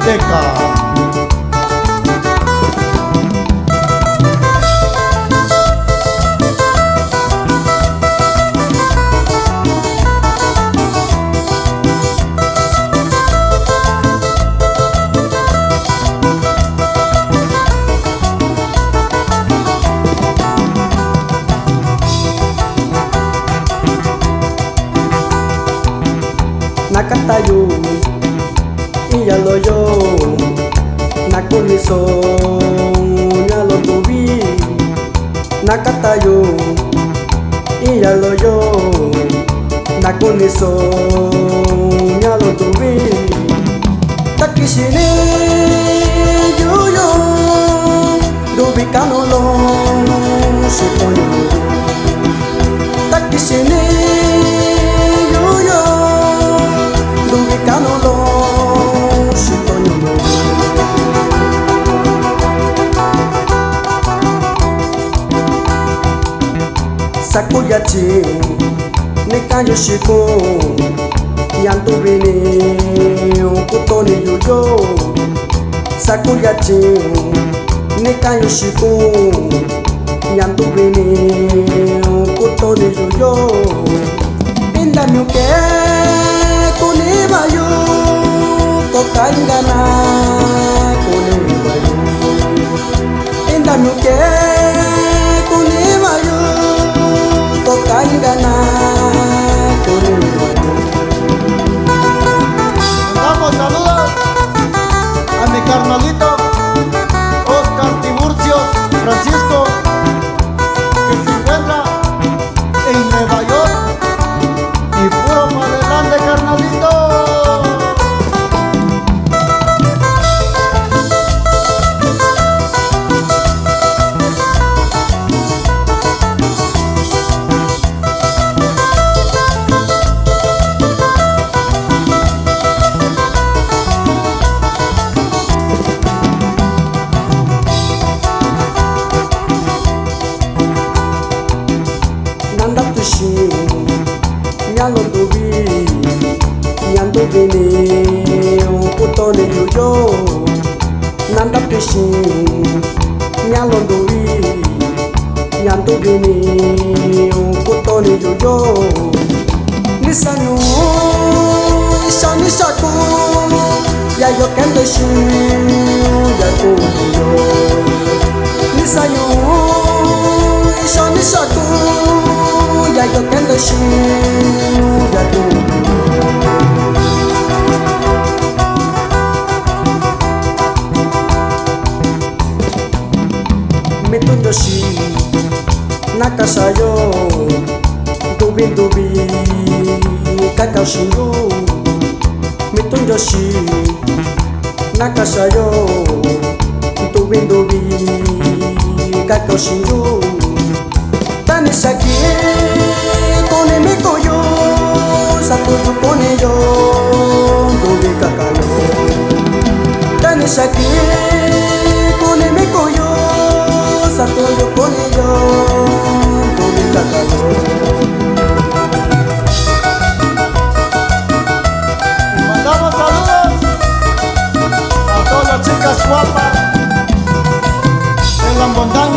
Azteca. Nakatayo iyaloyo nakuniso nyalotubi Nakatayo iyaloyo nakuniso nyalotubi Takishine yuyo dubikano lo supoyo Takishine Sakuyachi nikayo shiko yantubini ukutoni yuyo Sakuyachi nikayo shiko yantubini ukutoni yuyo Indamyuke kunibayo kokaingana kunibayo Indamyuke kunibayo kokaingana kunibayo. Mandamos saludos a mi carnalito Oscar Tiburcios Francisco, que se encuentra en Nueva York, y puro para adelante, carnalito. Nyalotubi nyandubini ukutoni yuyo Nandapishi nyalotubi nyandubini ukutoni yuyo Nisanyu ishanishaku yayo kendeshi yakuyo Nisanyu ishanishaku yayo kendeshi yakuyo Mitunyoshi nakasayo dubi kakashingu Mitunyoshi nakasayo dubi kakashingu Tanisaki kone mikoyo satuju kone yo dubi kakayo Tanisaki kone mikoyo satuju kone yo dubi kakayo Mandamos saludos a todas las chicas guapas de la montaña.